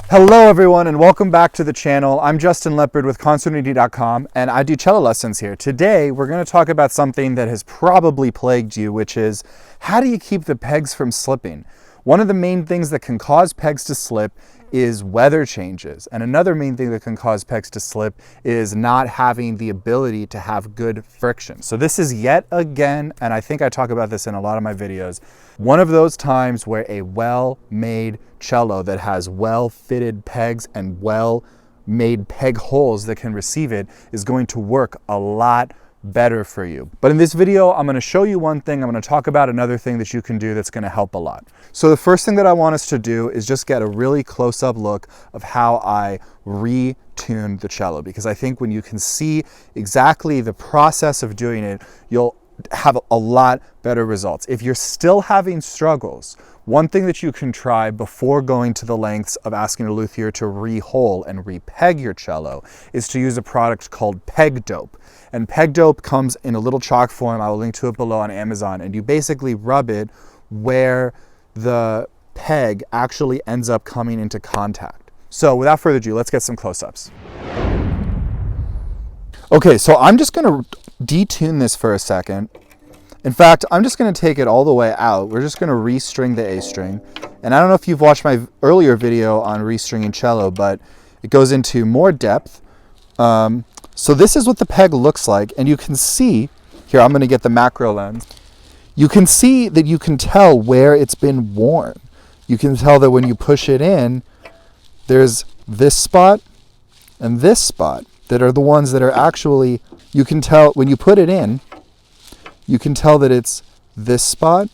Hello everyone and welcome back to the channel. I'm Justin Leopard with Consordini.com and I do cello lessons here. Today we're going to talk about something that has probably plagued you, which is how do you keep the pegs from slipping? One of the main things that can cause pegs to slip is weather changes. And another main thing that can cause pegs to slip is not having the ability to have good friction. So this is yet again, and I think I talk about this in a lot of my videos, one of those times where a well-made cello that has well-fitted pegs and well-made peg holes that can receive it is going to work a lot better for you. But in this video, I'm going to show you one thing. I'm going to talk about another thing that you can do that's going to help a lot. So the first thing that I want us to do is just get a really close-up look of how I retune the cello, because I think when you can see exactly the process of doing it, you'll have a lot better results. If you're still having struggles, one thing that you can try before going to the lengths of asking a luthier to re-hole and re-peg your cello is to use a product called Peg Dope. And Peg Dope comes in a little chalk form. I will link to it below on Amazon. And you basically rub it where the peg actually ends up coming into contact. So without further ado, let's get some close-ups. Okay, so I'm just gonna detune this for a second. In fact, I'm just going to take it all the way out. We're just going to restring the A string. And I don't know if you've watched my earlier video on restringing cello, but it goes into more depth. So this is what the peg looks like. And you can see, here I'm going to get the macro lens. You can see that you can tell where it's been worn. You can tell that when you push it in, there's this spot and this spot that are the ones that are actually, you can tell when you put it in, you can tell that it's this spot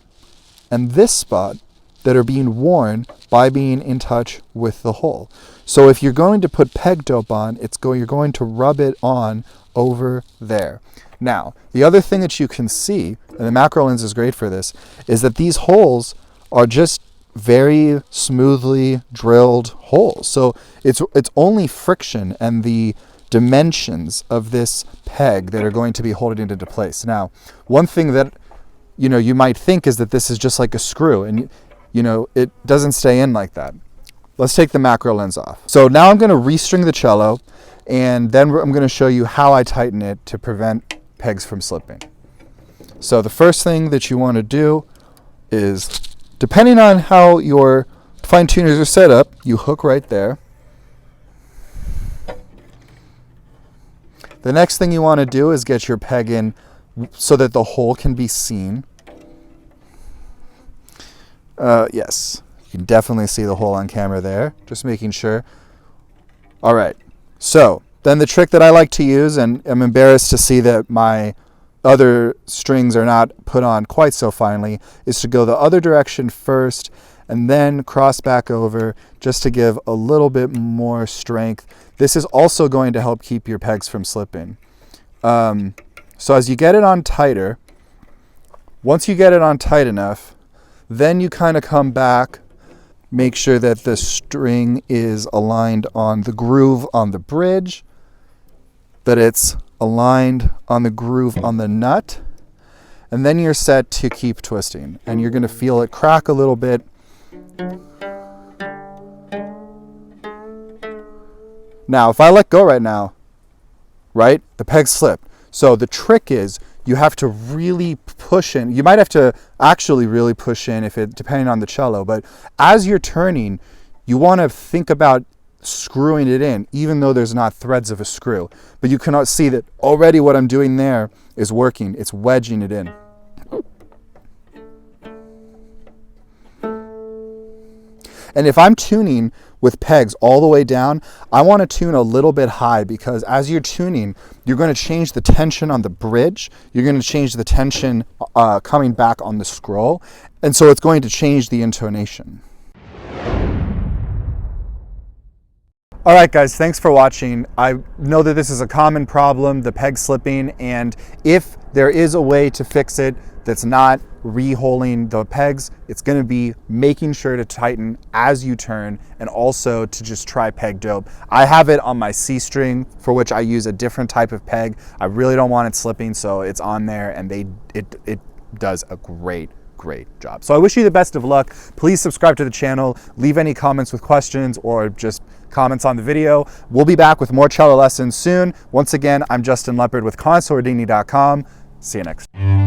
and this spot that are being worn by being in touch with the hole. So if you're going to put Peg Dope on, you're going to rub it on over there. Now, the other thing that you can see, and the macro lens is great for this, is that these holes are just very smoothly drilled holes. So it's only friction and the dimensions of this peg that are going to be holding it into place. Now, one thing that you might think is that this is just like a screw, and it doesn't stay in like that. Let's take the macro lens off. So now I'm going to restring the cello, and then I'm going to show you how I tighten it to prevent pegs from slipping. So the first thing that you want to do is, depending on how your fine tuners are set up, you hook right there. The next thing you want to do is get your peg in so that the hole can be seen. Yes, you can definitely see the hole on camera there, just making sure. All right, so then the trick that I like to use, and I'm embarrassed to see that my other strings are not put on quite so finely, is to go the other direction first and then cross back over just to give a little bit more strength. This is also going to help keep your pegs from slipping. So as you get it on tighter, once you get it on tight enough, then you kind of come back, make sure that the string is aligned on the groove on the bridge, that it's aligned on the groove on the nut, and then you're set to keep twisting. And you're going to feel it crack a little bit. Now, if I let go right now, right, the peg slipped. So the trick is you have to really push in. You might have to actually really push in depending on the cello, but as you're turning, you want to think about screwing it in, even though there's not threads of a screw. But you cannot see that already what I'm doing there is working. It's wedging it in. And if I'm tuning with pegs all the way down, I want to tune a little bit high, because as you're tuning, you're going to change the tension on the bridge. You're going to change the tension coming back on the scroll. And so it's going to change the intonation. All right, guys, thanks for watching. I know that this is a common problem, the peg slipping, and if there is a way to fix it that's not re-holing the pegs. It's going to be making sure to tighten as you turn, and also to just try peg dope. I have it on my C string, for which I use a different type of peg. I really don't want it slipping, so it's on there, and it does a great job. So I wish you the best of luck. Please subscribe to the channel, leave any comments with questions or just comments on the video. We'll be back with more cello lessons soon. Once again, I'm Justin Leopard with Consordini.com. See you next time.